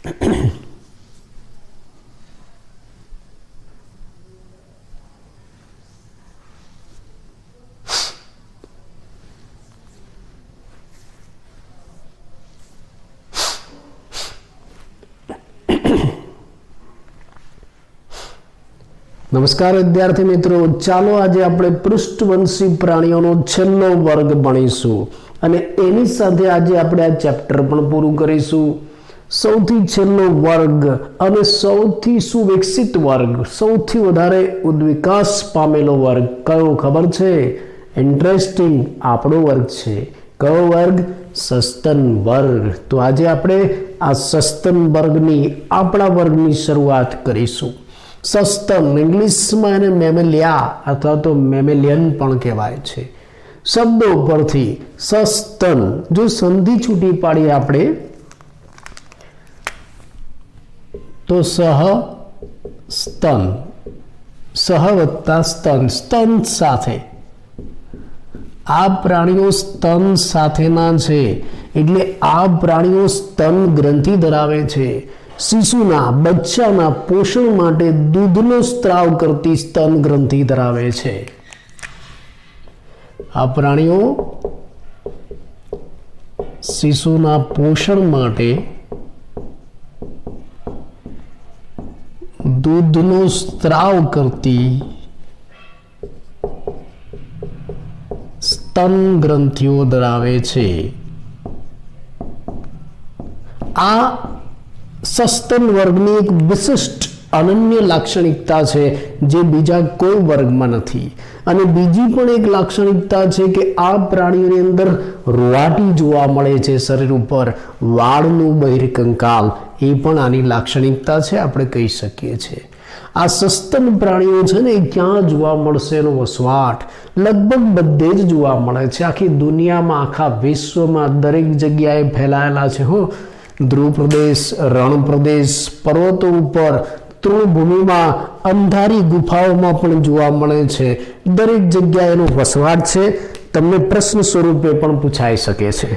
નમસ્કાર વિદ્યાર્થી મિત્રો, ચાલો આજે આપણે પૃષ્ઠવંશી પ્રાણીઓનો છેલ્લો વર્ગ ભણીશું અને એની સાથે આજે આપણે આ ચેપ્ટર પણ પૂરું કરીશું. સૌથી છેલ્લો વર્ગ અને સૌથી સુવિકસિત વર્ગ, સૌથી વધારે ઉદ્વિકાસ પામેલો વર્ગ કયો ખબર છે? ઇન્ટરેસ્ટિંગ, આપણો વર્ગ છે. કયો વર્ગ? સસ્તન વર્ગ. તો આજે આપણે આ સસ્તન વર્ગની, આપણા વર્ગની શરૂઆત કરીશું. સસ્તન, ઇંગ્લિશમાં એને મેમેલિયા અથવા તો મેમેલિયન પણ કહેવાય છે. શબ્દો પરથી સસ્તન, જો સંધિ છૂટી પાડીએ આપણે તો સહ સ્તન, સહ વત્તા સ્તન, સ્તન સાથે. આ પ્રાણીઓ સ્તન સાથેના છે એટલે આ પ્રાણીઓ સ્તન ગ્રંથિ ધરાવે છે. શિશુના, બચ્ચાના પોષણ માટે દૂધનો સ્ત્રાવ કરતી સ્તન ગ્રંથિ ધરાવે છે. આ પ્રાણીઓ શિશુના પોષણ માટે દૂધનો સ્ત્રાવ કરતી સ્તન ગ્રંથિઓ ધરાવે છે. આ સસ્તન વર્ગની એક વિશિષ્ટ અનન્ય લાક્ષણિકતા છે જે બીજા કોઈ વર્ગમાં નથી. અને બીજી પણ એક લાક્ષણિકતા છે કે આ પ્રાણીઓની અંદર રૂંવાટી જોવા મળે છે શરીર ઉપર, વાળનું બહિર્કંકાલ, એ પણ આની લાક્ષણિકતા છે, આપણે કહી શકીએ છીએ. આ સસ્તન પ્રાણીઓ છે ને, ક્યાં જોવા મળશે એનો વસવાટ? લગભગ બધે જ જોવા મળે છે. આખી દુનિયામાં, આખા વિશ્વમાં દરેક જગ્યાએ ફેલાયેલા છે. ધ્રુવ પ્રદેશ, રણ પ્રદેશ, પર્વતો ઉપર, તૃણભૂમિમાં, અંધારી ગુફાઓમાં પણ જોવા મળે છે. દરેક જગ્યાએ એનો વસવાટ છે. તમને પ્રશ્ન સ્વરૂપે પણ પૂછાઈ શકે છે.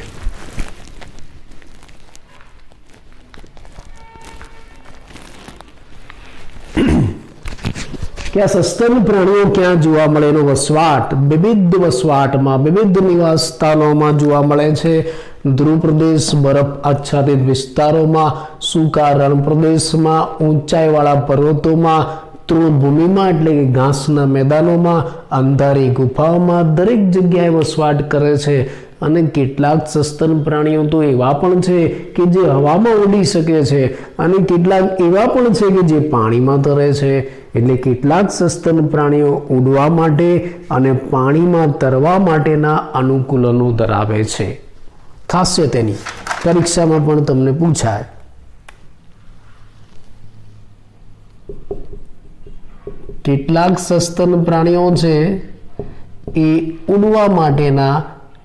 કે આ સસ્તન પ્રાણીઓ ક્યાં જોવા મળે? એનો વસવાટ વિવિધ વસવાટમાં, વિવિધ નિવાસ સ્થાનોમાં જોવા મળે છે. ધ્રુવ પ્રદેશ, બરફ આચ્છાદિત વિસ્તારોમાં, સૂકા રણ પ્રદેશમાં, ઊંચાઈવાળા પર્વતોમાં, તૃણભૂમિમાં એટલે કે ઘાસના મેદાનોમાં, અંધારી ગુફાઓમાં, દરેક જગ્યાએ વસવાટ કરે છે. અને કેટલાક સસ્તન પ્રાણીઓ તો એવા પણ છે કે જે હવામાં ઉડી શકે છે અને કેટલાક એવા પણ છે કે જે પાણીમાં તરે છે. એટલે કેટલાક સસ્તન પ્રાણીઓ ઉડવા માટે અને પાણીમાં તરવા માટેના અનુકૂલનો ધરાવે છે. ખાસિયત એની પરીક્ષામાં પણ તમને પૂછાય. કેટલાક સસ્તન પ્રાણીઓ છે એ ઉડવા માટેના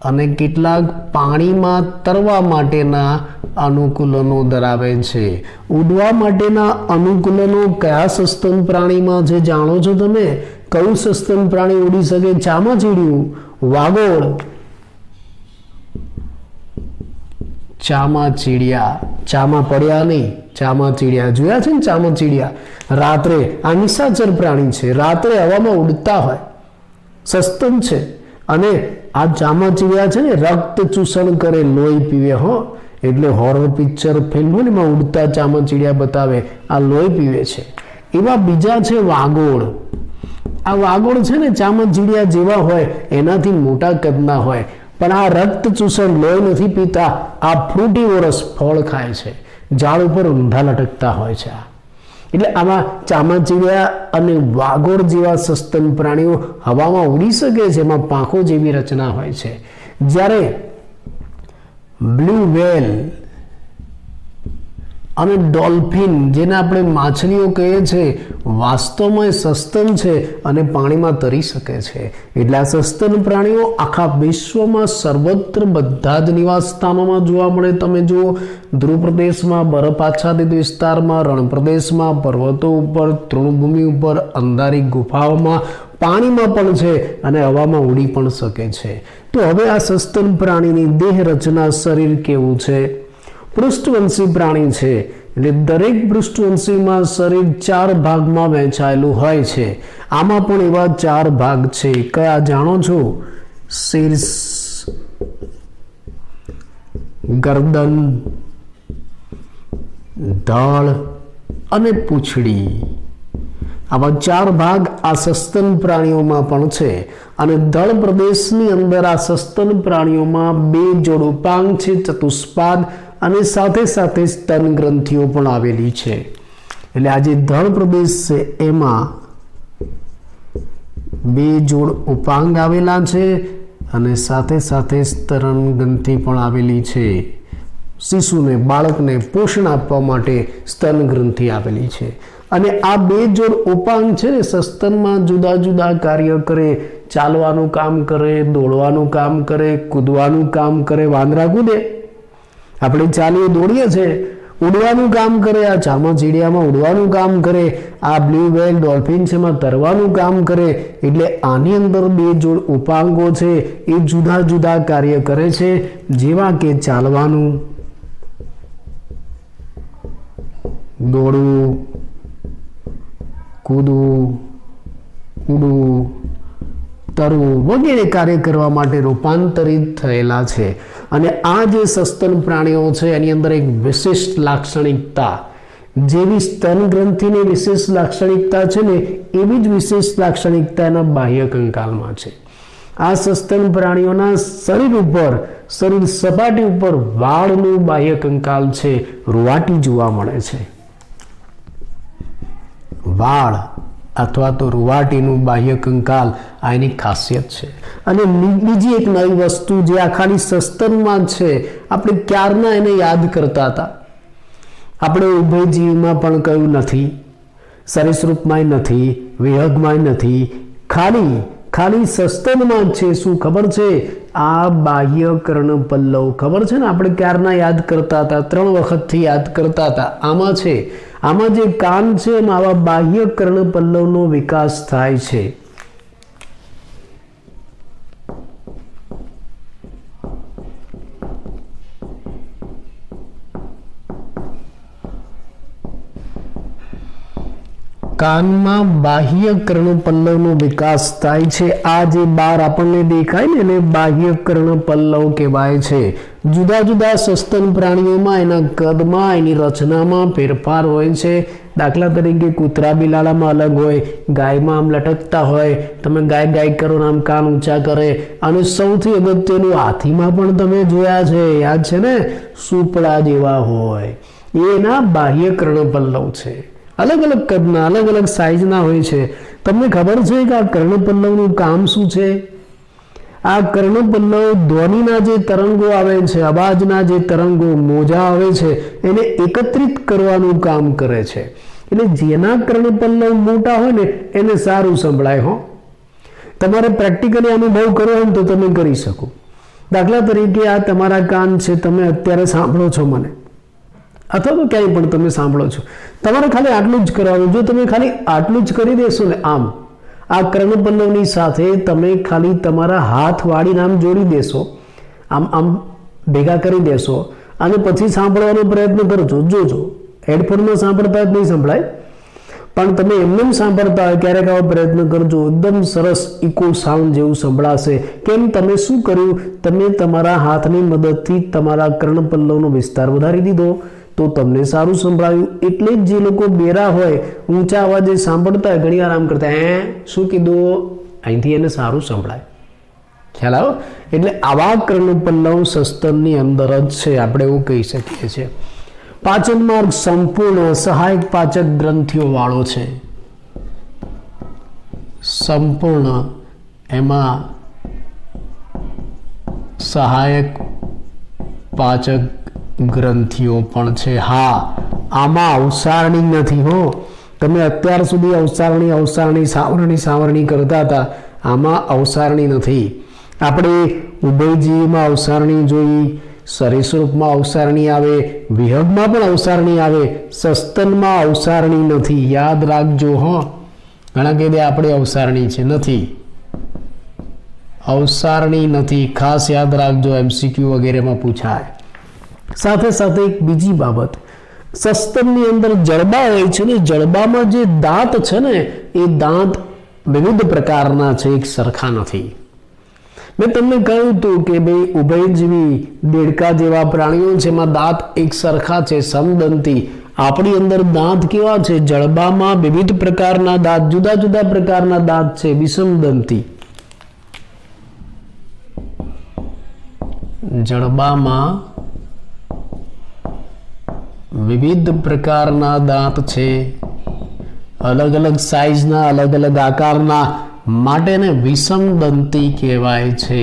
અને કેટલાક પાણીમાં તરવા માટેના અનુકૂલનો ધરાવે છે. ઉડવા માટેના અનુકૂલનો કયા સસ્તન પ્રાણીમાં છે જાણો છો તમે? કયું સસ્તન પ્રાણી ઉડી શકે? ચામાચીડિયું, વાગોળ, ચામાચીડિયા. ચામા પડ્યા નહીં, ચામાચીડિયા જોયા છે ને? ચામાચીડિયા રાત્રે, આ નિશાચર પ્રાણી છે, રાત્રે હવામાં ઉડતા હોય, સસ્તન છે. અને આ ચામાચીડિયા છે ને, રક્ત ચૂસણ કરે, લોહી પીવે. એટલે હોરર પિક્ચર ફિલ્મ હોય ને, એમાં ઉડતા ચામાચીડિયા બતાવે, આ લોહી પીવે છે. એવા બીજા છે વાગોળ. આ વાગોળ છે ને, ચામાચીડિયા જેવા હોય, એનાથી મોટા કદના હોય, પણ આ રક્ત ચૂસણ, લોહી નથી પીતા. આ ફ્રૂટીવોરસ, ફળ ખાય છે, ઝાડ ઉપર ઊંધા લટકતા હોય છે. એટલે આમાં ચામાચીડિયા અને વાગોળ જેવા સસ્તન પ્રાણીઓ હવામાં ઉડી શકે છે, એમાં પાંખો જેવી રચના હોય છે. જ્યારે બ્લુ વ્હેલ અને ડોલ્ફિન, જેને આપણે માછલીઓ કહીએ છીએ, વાસ્તવમાં સસ્તન છે અને પાણીમાં તરી શકે છે. એટલે આ સસ્તન પ્રાણીઓ આખા વિશ્વમાં સર્વત્ર બધા જ નિવાસ સ્થાનોમાં જોવા મળે. તમે જુઓ, ધ્રુવ પ્રદેશમાં, બરફ આચ્છાદિત વિસ્તારમાં, રણ પ્રદેશમાં, પર્વતો ઉપર, તૃણભૂમિ ઉપર, અંધારી ગુફાઓમાં, પાણીમાં પણ છે અને હવામાં ઉડી પણ શકે છે. તો હવે આ સસ્તન પ્રાણીની દેહ રચના, શરીર કેવું છે? પૃષ્ઠવંશી પ્રાણી છે એટલે દરેક પૃષ્ઠવંશીમાં શરીર 4 ભાગમાં વહેંચાયેલું હોય છે. આમાં પણ એવા 4 ભાગ છે. કયા જાણો છો? શીર્ષ, ગરદન, ધડ અને પૂંછડી. આવા 4 ભાગ આ સસ્તન પ્રાણીઓમાં પણ છે. અને ધડ પ્રદેશની અંદર આ સસ્તન પ્રાણીઓમાં 2 જોડ ઉપાંગ છે, ચતુષ્પાદ, અને સાથે સાથે સ્તન ગ્રંથિઓ પણ આવેલી છે. એટલે આ જે ધડ પ્રદેશ છે એમાં 2 જોડ ઉપાંગ આવેલા છે અને સાથે સાથે સ્તન ગ્રંથિ પણ આવેલી છે. શિશુને, બાળકને પોષણ આપવા માટે સ્તન ગ્રંથિ આવેલી છે. અને આ 2 જોડ ઉપાંગ છે ને સસ્તનમાં જુદા જુદા કાર્ય કરે. ચાલવાનું કામ કરે, દોડવાનું કામ કરે, કૂદવાનું કામ કરે. વાંદરા કૂદે, આપણે ચાલીએ દોડીએ છે. ઉડવાનું કામ કરે, આ ચામાચીડિયામાં ઉડવાનું કામ કરે. આ બ્લુ વ્હેલ, ડોલ્ફિન છે એમાં તરવાનું કામ કરે. એટલે આની અંદર 2 જોડ ઉપાંગો છે એ જુદા જુદા કાર્ય કરે છે, જેવા કે ચાલવાનું, દોડવું, કૂદવું, ઉડવું, તરવું વગેરે કાર્ય કરવા માટે રૂપાંતરિત થયેલા છે. અને આ જે સસ્તન પ્રાણીઓ છે એની અંદર એક વિશિષ્ટ લાક્ષણિકતા, જેવી સ્તન ગ્રંથિની વિશેષ લાક્ષણિકતા છે ને એવી જ વિશેષ લાક્ષણિકતા એના બાહ્ય કંકાલમાં છે. આ સસ્તન પ્રાણીઓના શરીર ઉપર, શરીર સપાટી ઉપર વાળનું બાહ્ય કંકાલ છે, રૂવાટી જોવા મળે છે. વાળ અથવા તો રૂવાટીનું બાહ્ય કંકાલ આ એની ખાસિયત છે. અને બીજી એક નવી વસ્તુ જે આ ખાલી સસ્તનમાં છે, આપણે ક્યારના એને યાદ કરતા હતા. આપણે ઉભયજીવમાં પણ કયું નથી, સરીસૃપમાંય નથી, વિહગમાંય નથી, ખાલી સસ્તનમાં જ છે. શું ખબર છે? આ બાહ્ય કર્ણપલ્લવ. ખબર છે ને? આપણે ક્યારના યાદ કરતા હતા, 3 વખતથી યાદ કરતા હતા. આમાં છે, આમાં જે કાન છે એમાં આવા બાહ્ય કર્ણપલ્લવનો વિકાસ થાય છે. કાનમાં બાહ્ય કર્ણપલ્લવનો વિકાસ થાય છે. આ જે બહાર આપણને દેખાય ને એને બાહ્ય કર્ણપલ્લવ કહેવાય છે. જુદા જુદા સસ્તન પ્રાણીઓમાં એના કદમાં, એની રચનામાં ફેરફાર હોય છે. દાખલા તરીકે કૂતરા બિલાડામાં અલગ હોય, ગાયમાં આમ લટકતા હોય. તમે ગાય ગાય કરો આમ કાન ઊંચા કરે. અને સૌથી અગત્યનું હાથીમાં પણ તમે જોયા છે, યાદ છે ને? સુપડા જેવા હોય. એના બાહ્ય કર્ણપલ્લવ છે. અલગ અલગ કદના, અલગ અલગ સાઈઝના હોય છે. તમને ખબર છે કે આ કર્ણપલ્લવનું કામ શું છે? આ કર્ણપલ્લવ ધ્વનિના જે તરંગો આવે છે, અવાજના જે તરંગો, મોજા આવે છે, એને એકત્રિત કરવાનું કામ કરે છે. એટલે જેના કર્ણપલ્લવ મોટા હોય ને એને સારું સંભળાય. હો, તમારે પ્રેક્ટિકલી અનુભવ કરવો હોય તો તમે કરી શકો. દાખલા તરીકે આ તમારા કાન છે, તમે અત્યારે સાંભળો છો મને, અથવા તો ક્યાંય પણ તમે સાંભળો છો. તમારે ખાલી આટલું જ કરવાનું. જો તમે ખાલી આટલું જ કરી દેશો ને, આમ આ કર્ણપલ્લવની સાથે તમે ખાલી તમારા હાથ વાળીને આમ જોડી દેશો, આમ ભેગા કરી દેશો, અને પછી સાંભળવાનો પ્રયત્ન કરજો. જોજો, હેડફોનમાં સાંભળતા જ નહીં સંભળાય, પણ તમે એમને સાંભળતા હોય ક્યારેક આવો પ્રયત્ન કરજો. એકદમ સરસ ઇકો સાઉન્ડ જેવું સંભળાશે. કેમ? તમે શું કર્યું? તમે તમારા હાથની મદદથી તમારા કર્ણપલ્લવનો વિસ્તાર વધારી દીધો, તો તમને સારું સંભળાયું. એટલે જ જે લોકો બેરા હોય, ઊંચા અવાજે સાંભળતા હોય, ઘણી વાર આમ કરતા, શું કીધું? અહીંથી એને સારું સંભળાય. ખ્યાલ આવ્યો? એટલે આવા કર્ણપલ્લવ સસ્તનની અંદર જ છે, આપણે એવું કહી શકીએ છીએ. પાચન માર્ગ સંપૂર્ણ સહાયક પાચક ગ્રંથિઓ વાળો છે. સંપૂર્ણ એમાં સહાયક પાચક ગ્રંથિઓ પણ છે. હા, આમાં અવસારણી નથી. હો, તમે અત્યાર સુધી અવસારણી સાવરણી કરતા હતા. આમાં અવસારણી નથી. આપણે ઉભયજીવીમાં અવસારણી જોઈ, સરીસૃપમાં અવસારણી આવે, વિહગમાં પણ અવસારણી આવે, સસ્તનમાં અવસારણી નથી. યાદ રાખજો. હો, ઘણા કહે દે આપણે અવસારણી છે, નથી, અવસારણી નથી. ખાસ યાદ રાખજો, MCQ વગેરેમાં પૂછાય. સાથે સાથે એક બીજી બાબત, સસ્તનની અંદર જડબા હોય છે ને જડબામાં જે દાંત છે ને એ દાંત વિવિધ પ્રકારના છે, એક સરખા નથી. મેં તમને કહ્યું હતું કે ભાઈ ઉભયજીવી દેડકા જેવા પ્રાણીઓ છે એમાં દાંત એક સરખા છે, સમદંતી. આપણી અંદર દાંત કેવા છે? જડબામાં વિવિધ પ્રકારના દાંત, જુદા જુદા પ્રકારના દાંત છે, વિષમદંતી. જડબામાં વિવિધ પ્રકારના દાંત છે, અલગ અલગ સાઈઝના, અલગ અલગ આકારના, માટે એને વિષમદંતી કહેવાય છે.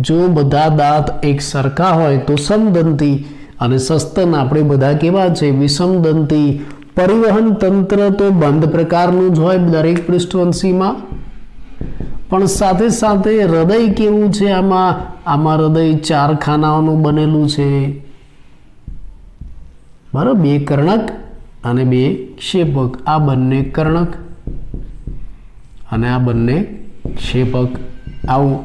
જો બધા દાંત એક સરખા હોય તો સમદંતી, અને સસ્તન આપણે બધા કેવા છે? વિષમદંતી. પરિવહન તંત્ર તો બંધ પ્રકારનું જ હોય દરેક પૃષ્ઠવંશીમાં, પણ સાથે સાથે હૃદય કેવું છે? આમાં હૃદય 4 ખાનાઓનું બનેલું છે, બરાબર. 2 કર્ણક અને 2 ક્ષેપક. આ બંને કર્ણક અને આ બંને ક્ષેપક. આવું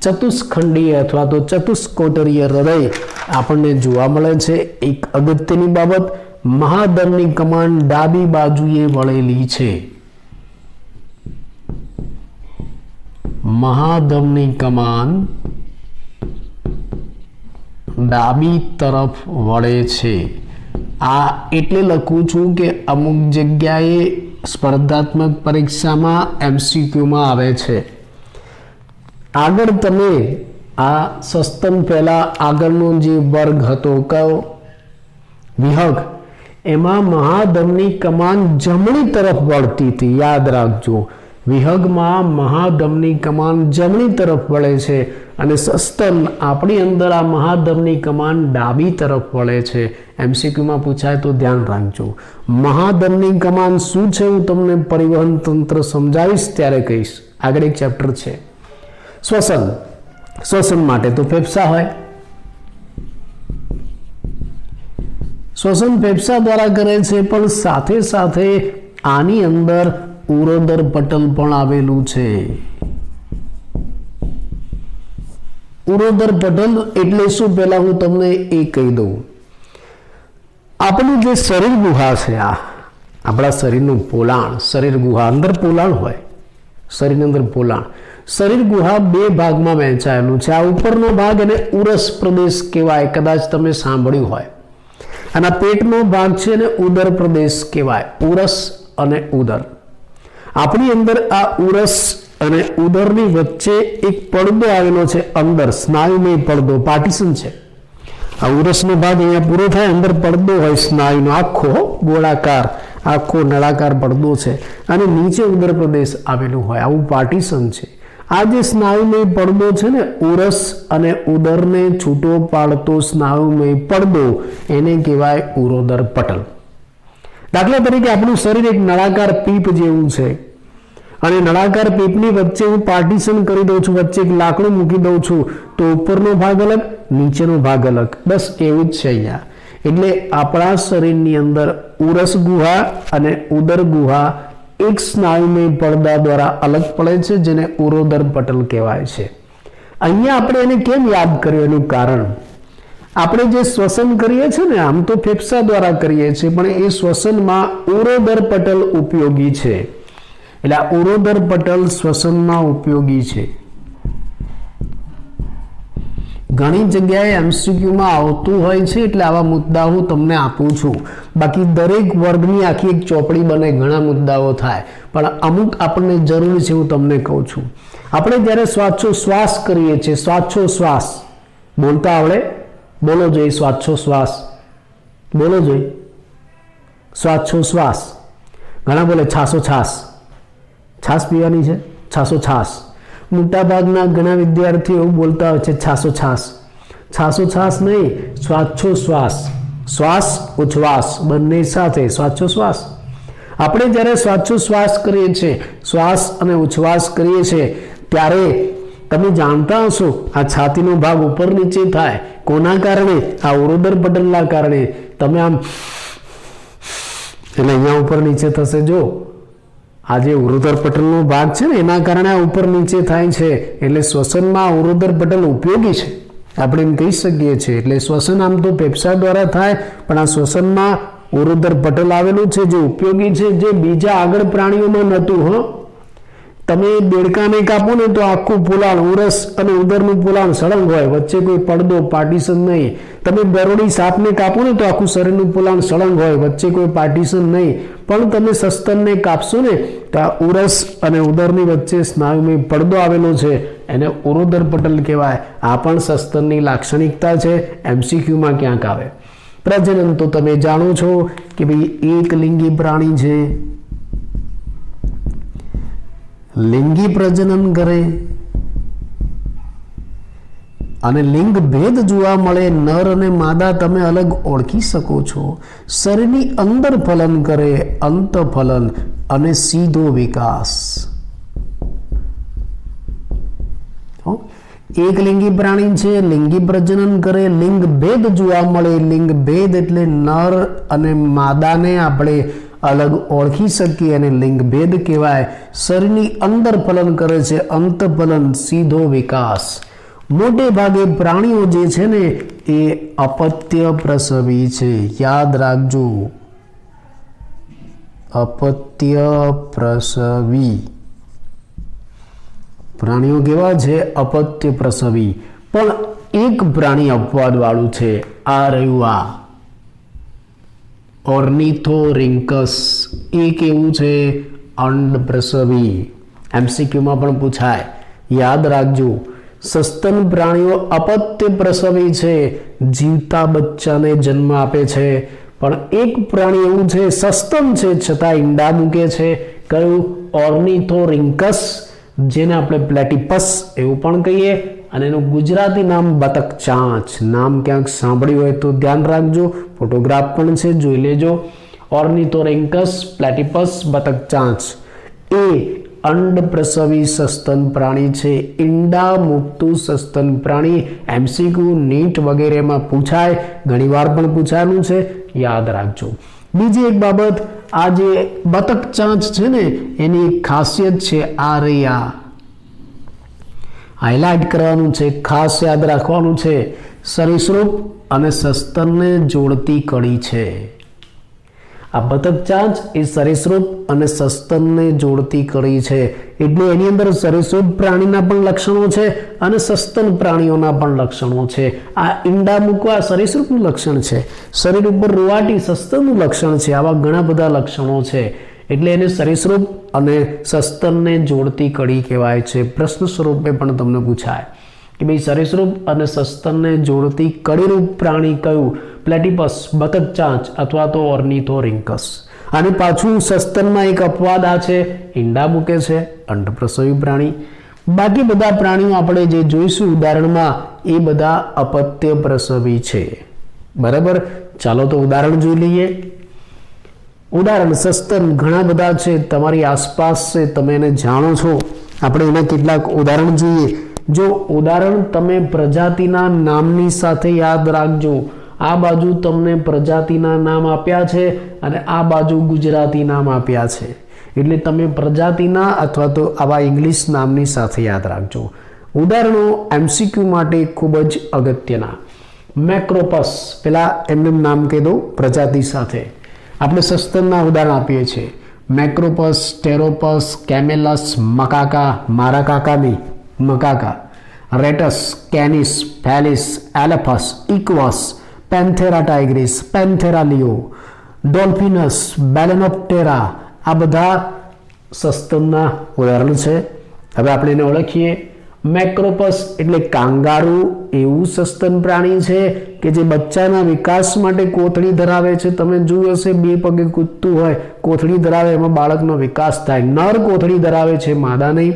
ચતુષ્ખંડીય અથવા તો ચતુષ્કોટરીય હૃદય આપણને જોવા મળે છે. એક અગત્યની બાબત, મહાધમની કમાન ડાબી બાજુએ વળેલી છે. મહાધમની કમાન ડાબી તરફ વળે છે. આ એટલે લખું છું કે અમુક જગ્યાએ સ્પર્ધાત્મક પરીક્ષામાં MCQમાં આવે છે. આગળ તમે આ સસ્તન પહેલા આગળનો જે વર્ગ હતો કયો? વિહગ. એમાં મહાધમની કમાન જમણી તરફ વળતી હતી, યાદ રાખજો. વિહગમાં મહાધમની કમાન જમણી તરફ વળે છે અને સસ્તન આપણી અંદર આ મહાધમની કમાન ડાબી તરફ વળે છે. MCQમાં પૂછાય તો ધ્યાન રાખજો. મહાધમની કમાન શું છે હું તમને પરિવહન તંત્ર સમજાવીશ ત્યારે કહીશ. આગળ એક ચેપ્ટર છે શ્વસન. શ્વસન માટે તો ફેફસા હોય. શ્વસન ફેફસા દ્વારા કરે છે, પણ સાથે સાથે આની અંદર ઉરોદર પટલ પણ આવેલું છે. ઉરોદર પટલ એટલે શું? પહેલા હું તમને એ કહી દઉં. આપણું જે શરીર ગુહા છે, આ આપણા શરીરનું પોલાણ, શરીર ગુહા, અંદર પોલાણ હોય, શરીરની અંદર પોલાણ. શરીર ગુહા 2 ભાગમાં વહેંચાયેલું છે. આ ઉપરનો ભાગ એને ઉરસ પ્રદેશ કહેવાય, કદાચ તમે સાંભળ્યું હોય. અને આ પેટનો ભાગ છે એને ઉદર પ્રદેશ કહેવાય, ઉરસ અને ઉદર. આપણી અંદર આ ઉરસ અને ઉદરની વચ્ચે એક પડદો આવેલો છે, અંદર સ્નાયુમય પડદો, પાર્ટીશન છે. આ ઉરસનો ભાગ અહીંયા પૂરો થાય, અંદર પડદો હોય સ્નાયુનો, આખો ગોળાકાર, આખો નળાકાર પડદો છે, અને નીચે ઉદર પ્રદેશ આવેલું હોય, આવું પાર્ટીશન છે. આ જે સ્નાયુમય પડદો છે ને, ઉરસ અને ઉદરને છૂટો પાડતો સ્નાયુમય પડદો, એને કહેવાય ઉરોદર પટલ. દાખલા તરીકે આપણું શરીર એક નળાકાર પીપ જેવું છે, અને નળાકાર પીપની વચ્ચે હું પાર્ટીશન કરી દઉં છું, વચ્ચે એક લાકડું મૂકી દઉં છું, તો ઉપરનો ભાગ અલગ, નીચેનો ભાગ અલગ. બસ એવું જ છે અહીંયા. એટલે આપણા શરીરની અંદર ઉરસ ગુહા અને ઉદર ગુહા એક સ્નાયુમય પડદા દ્વારા અલગ પડે છે, જેને ઉરોદર પટલ કહેવાય છે. અહીંયા આપણે એને કેમ યાદ કર્યું? એનું કારણ, આપણે જે શ્વસન કરીએ છીએ ને, આમ તો ફેફસા દ્વારા કરીએ છીએ, પણ એ શ્વસનમાં ઉરોદર પટલ ઉપયોગી છે. એટલે આ ઉરોદર પટલ શ્વસનમાં ઉપયોગી છે. ઘણી જગ્યાએ MCQમાં આવતું હોય છે, એટલે આવા મુદ્દાઓ હું તમને આપું છું. બાકી દરેક વર્ગની આખી એક ચોપડી બને, ઘણા મુદ્દાઓ થાય, પણ અમુક આપણને જરૂર છે, હું તમને કહું છું. આપણે જ્યારે શ્વાસોશ્વાસ કરીએ છીએ, શ્વાસોશ્વાસ બોલતા આવડે? બોલો જોઈએ શ્વાસોશ્વાસ, બોલો જોઈએ શ્વાસોશ્વાસ. ઘણા બોલે છાસોછાસ, છાસ પીવાની છે, છાસોછાસ. મોટા ભાગના ઘણા વિદ્યાર્થીઓ એવું બોલતા હોય છે છાસોછાસ. છાસોછાસ નહીં, શ્વાસોશ્વાસ, શ્વાસ ઉચ્છ્વાસ બંને સાથે શ્વાસોશ્વાસ. આપણે જ્યારે શ્વાસોશ્વાસ કરીએ છીએ, શ્વાસ અને ઉચ્છ્વાસ કરીએ છીએ, ત્યારે તમે જાણતા હશો આ છાતીનો ભાગ ઉપર નીચે થાય. કોના કારણે? આ ઉરોદર પટલના કારણે. તમે આમ એટલે અહીંયા ઉપર નીચે થશે. જો આ જે ઉરોદર પટલનો ભાગ છે ને, એના કારણે આ ઉપર નીચે થાય છે. એટલે શ્વસનમાં ઉરોદર પટલ ઉપયોગી છે, આપણે એમ કહી શકીએ છીએ. એટલે શ્વસન આમ તો ફેફસા દ્વારા થાય, પણ આ શ્વસનમાં ઉરુદર પટલ આવેલું છે જે ઉપયોગી છે, જે બીજા આગળ પ્રાણીઓમાં નહોતું. તમે દેડકાને કાપો ને તો આખું પોલાણ ઉરસ અને ઉદરનું પોલાણ સળંગ હોય, વચ્ચે કોઈ પડદો પાર્ટીશન નહીં. તમે બરોડી સાપને કાપો ને તો આખું શરીરનું પોલાણ સળંગ હોય, વચ્ચે કોઈ પાર્ટીશન નહીં. પણ તમે સસ્તનને કાપશો ને તો આ ઉરસ અને ઉદરની વચ્ચે સ્નાયુમય પડદો આવેલો છે, એને ઉરુદર પટલ કહેવાય. આ પણ સસ્તનની લાક્ષણિકતા છે, MCQમાં ક્યાંક આવે. પ્રજનન તો તમે જાણો છો કે ભાઈ એક લિંગી પ્રાણી છે, લિંગી પ્રજનન કરે અને લિંગ ભેદ જોવા મળે. નર અને માદા તમે અલગ ઓળખી શકો છો. શરીરની અંદર ફલન કરે, અંત ફલન અને સીધો વિકાસ. એક લિંગી પ્રાણી છે, લિંગી પ્રજનન કરે, લિંગ ભેદ જોવા મળે. લિંગ ભેદ એટલે નર અને માદાને આપણે અલગ ઓળખી શકીએ અને લિંગ ભેદ કહેવાય. શરીરની અંદર ફલન કરે છે, અંત ફલન, સીધો વિકાસ. મોટે ભાગે પ્રાણીઓ જે છે ને એ અપત્ય પ્રસવી છે. યાદ રાખજો, અપત્ય પ્રસવી પ્રાણીઓ કેવા છે? અપત્ય પ્રસવી. પણ એક પ્રાણી અપવાદ વાળું છે, આ રહ્યું આ ઓર્નિથોરિન્કસ. એ કેવું છે? અંડ પ્રસવી. MCQમાં પણ પૂછાય, યાદ રાખજો. સસ્તન પ્રાણીઓ અપત્ય પ્રસવી છે, જીવતા બચ્ચાને જન્મ આપે છે. પણ એક પ્રાણી એવું છે, સસ્તન છે છતાં ઈંડા મૂકે છે. કયું? ઓર્નિથોરિન્કસ, જેને આપણે પ્લેટિપસ એવું પણ કહીએ, અને એનું ગુજરાતી નામ બતક ચાંચ. નામ ક્યાંક સાંભળ્યું હોય તો ધ્યાન રાખજો, ફોટોગ્રાફ પણ છે, જોઈ લેજો. ઓર્નિથોરિન્કસ પ્લેટિપસ બતક ચાંચ એ અંડ પ્રસવી સસ્તન પ્રાણી છે, ઈંડા મૂકતું સસ્તન પ્રાણી. MCQ, નીટ વગેરેમાં પૂછાય, ઘણીવાર પણ પૂછાયેલું છે, યાદ રાખજો. બીજી એક બાબત, આ જે બતક ચાંચ છે ને એની એક ખાસિયત છે, આ રહી, આ હાઇલાઇટ કરવાનું છે, ખાસ યાદ રાખવાનું છે. સરીસૃપ અને સસ્તનને જોડતી કડી છે. આ બતક ચાંચ એ સરીસૃપ અને સસ્તનને જોડતી કડી છે. એટલે એની અંદર સરીસૃપ પ્રાણીના પણ લક્ષણો છે અને સસ્તન પ્રાણીઓના પણ લક્ષણો છે. આ ઈંડા મૂકવા સરીસૃપનું લક્ષણ છે, શરીર ઉપર રૂવાટી સસ્તનનું લક્ષણ છે. આવા ઘણા બધા લક્ષણો છે, એટલે એને સરીસૃપ અને સસ્તનને જોડતી કડી કહેવાય છે. પ્રશ્ન સ્વરૂપે પણ તમને પૂછાય કે ભાઈ સરીસૃપ અને સસ્તનને જોડતી કડીરૂપ પ્રાણી કયું? પ્લેટિપસ, બતક ચાંચ અથવા તો ઓર્નિથોરિન્કસ. અને પાછું સસ્તનમાં એક અપવાદ આ છે, ઈંડા મૂકે છે, અંડપ્રસવી પ્રાણી. બાકી બધા પ્રાણીઓ આપણે જે જોઈશું ઉદાહરણમાં એ બધા અપત્ય પ્રસવી છે. બરાબર, ચાલો તો ઉદાહરણ જોઈ લઈએ. ઉદાહરણ સસ્તન ઘણા બધા છે, તમારી આસપાસ છે, તમે એને જાણો છો. આપણે એના કેટલાક ઉદાહરણ જોઈએ. જો ઉદાહરણ તમે પ્રજાતિના નામની સાથે યાદ રાખજો. આ બાજુ તમને પ્રજાતિના નામ આપ્યા છે અને આ બાજુ ગુજરાતી નામ આપ્યા છે, એટલે તમે પ્રજાતિના અથવા તો આવા ઇંગ્લિશ નામની સાથે યાદ રાખજો. ઉદાહરણો MCQ માટે ખૂબ જ અગત્યના. મેક્રોપસ, પેલા એમને નામ કહી દો પ્રજાતિ સાથે. આપણે સસ્તનના ઉદાહરણ આપીએ છીએ, મેક્રોપસ, ટેરોપસ, કેમેલસ, મકાકા, મારા કાકાની મકાકા, રેટસ, કેનિસ, ફેલિસ, એલેફસ, ઇક્વસ, પેન્થેરા ટાઇગ્રિસ, પેન્થેરા લિયો, ડોલ્ફિનસ, બેલેનોપ્ટેરા. આ બધા સસ્તનના ઉદાહરણ છે. હવે આપણે એને ઓળખીએ. મેક્રોપસ એટલે કાંગારૂ એવું સસ્તન પ્રાણી છે કે જે બચ્ચાના વિકાસ માટે કોથળી ધરાવે છે. તમે જોયું હશે, બે પગે કૂદતું હોય, કોથળી ધરાવે, એમાં બાળકનો વિકાસ થાય. નર કોથળી ધરાવે છે, માદા નહીં,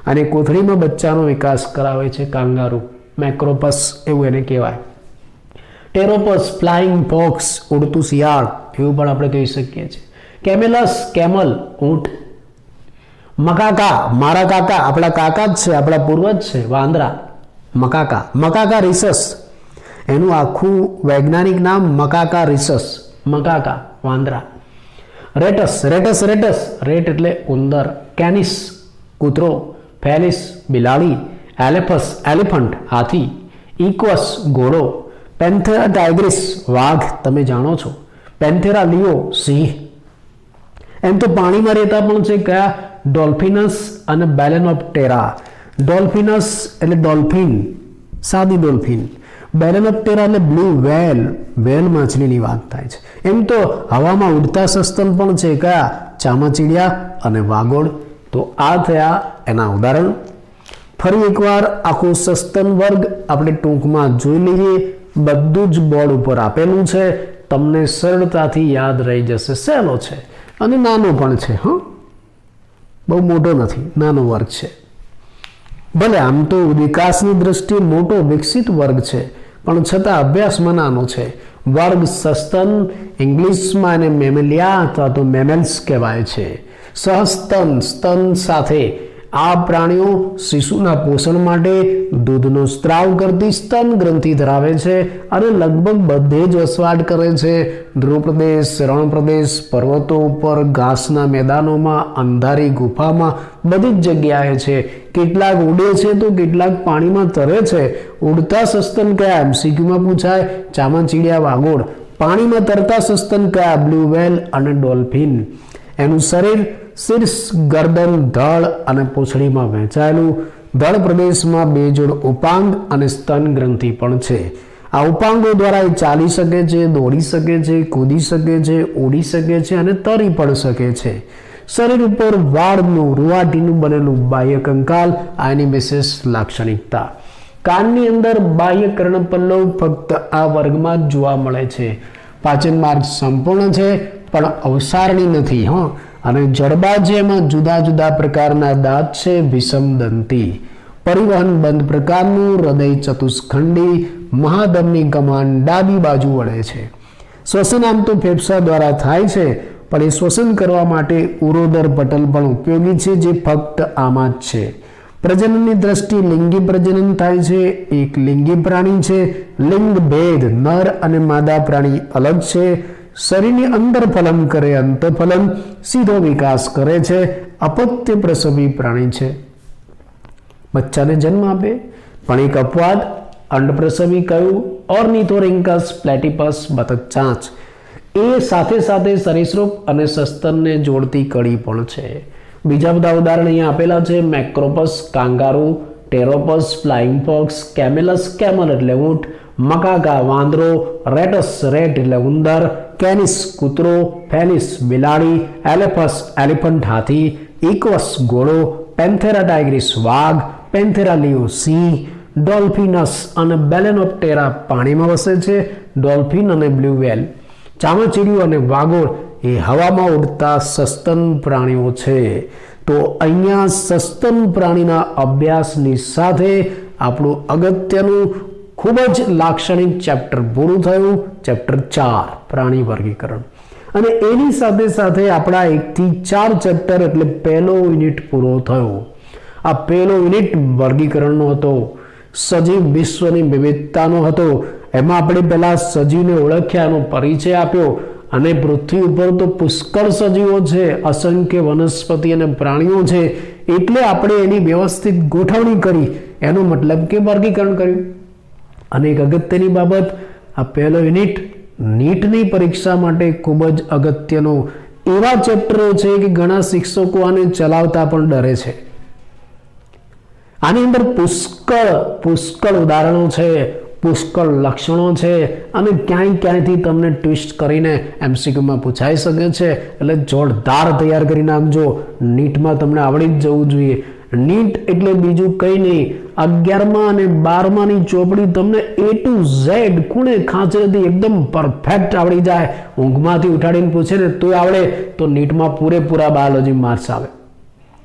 અને કોથળીમાં બચ્ચાનો વિકાસ કરાવે છે કાંગારૂ. મેક્રોપસ એવું એને કહેવાય. ટેરોપસ, ફ્લાઇંગ ફોક્સ, ઉડતું શિયાળ એવું પણ આપણે કહી શકીએ છીએ. કેમેલસ, કેમલ, ઊંટ. મકાકા, મારા કાકા, આપણા કાકા જ છે, આપણા પૂર્વજ છે, વાંદરા. મકાકા, મકાકા રિસસ, એનું આખું વૈજ્ઞાનિક નામ મકાકા રિસસ, મકાકા, વાંદરા. રેટસ, રેટસ, રેટસ, રેટ એટલે ઉંદર. કેનિસ, કૂતરો. ફેલિસ, બિલાડી. એલેફસ, એલિફન્ટ, હાથી. ઇક્વસ, ઘોડો. પેન્થેરા ટાઇગ્રિસ, વાઘ, તમે જાણો છો. પેન્થેરા લિયો સિંહ. એમ તો પાણીમાં રહેતા પણ છે કયા? ડોલ્ફિનસ અને બેલેનોપ્ટેરા. ડોલ્ફિનસ એટલે ડોલ્ફિન, સાદી ડોલ્ફિન. બેલેનોપ્ટેરા એટલે બ્લુ વેલ, વેલ માછલીની વાત થાય છે. એમ તો હવામાં ઉડતા સસ્તન પણ છે કયા? ચામાચીડિયા અને વાગોળ. તો આ થયા એના ઉદાહરણ. ફરી એકવાર આખો સસ્તન વર્ગ આપણે ટૂંકમાં જોઈ લઈએ. બધું જ બોર્ડ ઉપર આપેલું છે, તમને સરળતાથી યાદ રહી જશે. સહેલો છે અને નાનો પણ છે. બહુ મોટો નથી, નાનો વર્ગ છે. ભલે આમ તો વિકાસની દ્રષ્ટિએ મોટો વિકસિત વર્ગ છે, પણ છતાં અભ્યાસમાં નાનો છે. વર્ગ સસ્તન, ઇંગ્લિશમાં એને મેમેલિયા અથવા તો મેમેલ્સ કહેવાય છે. સહસ્તન, સ્તન સાથે આ પ્રાણીઓ શિશુના પોષણ માટે દૂધનો સ્ત્રાવ કરતી સ્તન ગ્રંથિ ધરાવે છે અને લગભગ બધે જ વસવાટ કરે છે. ધ્રુવ પ્રદેશ, રણ પ્રદેશ, પર્વતો ઉપર, ઘાસના મેદાનોમાં, અંધારી ગુફામાં, બધી જ જગ્યાએ છે. કેટલાક ઉડે છે તો કેટલાક પાણીમાં તરે છે. ઉડતા સસ્તન કયા? એમસીક્યુમાં પૂછાય. ચામાચીડિયા, વાગોળ. પાણીમાં તરતા સસ્તન કયા? બ્લુ વેલ અને ડોલ્ફિન. એનું શરીર શીર્ષ, ગરદન, ધડ અને પૂંછડીમાં વહેંચાયેલું. ધડ પ્રદેશમાં 2 જોડ ઉપાંગ અને સ્તન ગ્રંથિ પણ છે. આ ઉપાંગો દ્વારા એ ચાલી શકે છે, દોડી શકે છે, કૂદી શકે છે, ઉડી શકે છે અને તરી પણ શકે છે. શરીર ઉપર વાળનું, રૂંવાટીનું બનેલું બાહ્ય કંકાલ આ એની વિશેષ લાક્ષણિકતા. કાનની અંદર બાહ્ય કર્ણપલ્લવ ફક્ત આ વર્ગમાં જ જોવા મળે છે. પાચન માર્ગ સંપૂર્ણ છે પણ અવસારણી નથી. અને જડબા છે એમાં જુદા જુદા પ્રકારના દાંત છે. વિષમ દંતી, પરિવહન બંધ પ્રકારનું, હૃદય ચતુષ્ખંડી, મહાધમની કમાન ડાબી બાજુ વળે છે. શ્વસન આમ તો ફેફસા દ્વારા થાય છે, પણ એ શ્વસન કરવા માટે ઉરોદર પટલ પણ ઉપયોગી છે, જે ફક્ત આમાં જ છે. પ્રજનનની દ્રષ્ટિએ લિંગી પ્રજનન થાય છે. એક લિંગી પ્રાણી છે. લિંગ ભેદ, નર અને માદા પ્રાણી અલગ છે. શરીરની અંદર ફલન કરે, અંતફલન, સીધો વિકાસ કરે છે. અપત્ય પ્રસવી પ્રાણી છે. બચ્ચાને જન્મ આપે. પણ એક અપવાદ, અંડપ્રસવી કયું? ઓર્નિથોરિન્કસ પ્લેટિપસ, બતક ચાંચ. એ સાથે સાથે સરીસૃપ અને સસ્તનને જોડતી કડી પણ છે. બીજા બધા ઉદાહરણ અહીંયા આપેલા છે. મેક્રોપસ, કાંગારૂ, ટેરોપસ, ફ્લાઇંગ ફોક્સ, કેમેલસ, કેમલ એટલે ઊંટ, મકાકા વાંદરો, રેટસ રેટ એટલે ઉંદર, કેનિસ કૂતરો, ફેલિસ બિલાડી, એલેફસ એલિફન્ટ હાથી, ઇક્વસ ઘોડો, પેન્થેરા ટાઇગ્રિસ વાઘ, પેન્થેરા લિયો સિંહ, ડોલ્ફિનસ અને બેલેનોપ્ટેરા પાણીમાં વસે છે. ડોલ્ફિન અને બ્લુ વેલ, ચામાચીડિયું અને વાગોળ એ હવામાં ઉડતા સસ્તન પ્રાણીઓ છે. તો અહીંયા સસ્તન પ્રાણીના અભ્યાસની સાથે આપણું અગત્યનું ખૂબ જ લાક્ષણિક ચેપ્ટર પૂરું થયું. ચેપ્ટર 4 પ્રાણી વર્ગીકરણ. અને એની સાથે સાથે આપણા 1 થી 4 ચેપ્ટર એટલે પહેલો યુનિટ પૂરો થયો. આ પહેલો યુનિટ વર્ગીકરણનો હતો. સજીવ વિશ્વની વિવિધતાનો હતો. એમાં આપણે પહેલા સજીવને ઓળખ્યા, એનો પરિચય આપ્યો. અને પૃથ્વી ઉપર તો પુષ્કળ સજીવો છે, અસંખ્ય વનસ્પતિ અને પ્રાણીઓ છે, એટલે આપણે એની વ્યવસ્થિત ગોઠવણી કરી. એનો મતલબ કે વર્ગીકરણ કર્યું. અને એક અગત્યની બાબત, આ પહેલો યુનિટ નીટની પરીક્ષા માટે ખૂબ જ અગત્યનો. એવા ચેપ્ટરો છે કે ઘણા શિક્ષકો આને ચલાવતા પણ ડરે છે. આની અંદર પુષ્કળ ઉદાહરણો છે, પુષ્કળ લક્ષણો છે અને ક્યાંયથી તમને ટ્વિસ્ટ કરીને એમસીક્યુમાં પૂછાઈ શકે છે. એટલે જોરદાર તૈયાર કરી નાખજો. નીટમાં તમને આવડી જ જવું જોઈએ. નીટ એટલે બીજું કંઈ નહીં, 11મા અને 12માની ચોપડી તમને A to Z ખૂણે ખાંચરેથી એકદમ પરફેક્ટ આવડી જાય. ઊંઘમાંથી ઉઠાડીને પૂછે ને તોય આવડે તો નીટમાં પૂરેપૂરા બાયોલોજી માર્ક્સ આવે.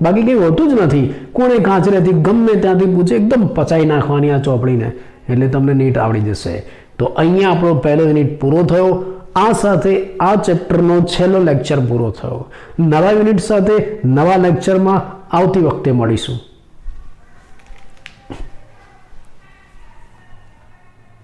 બાકી કંઈ હોતું જ નથી. કોણે ખાંચરેથી ગમે ત્યાંથી પૂછે, એકદમ પચાઈ નાખવાની આ ચોપડીને, એટલે તમને નીટ આવડી જશે. તો અહીંયા આપણો પહેલો યુનિટ પૂરો થયો. આ સાથે આ ચેપ્ટરનો છેલ્લો લેક્ચર પૂરો થયો. નવા યુનિટ સાથે નવા લેક્ચરમાં આવતી વખતે મળીશું.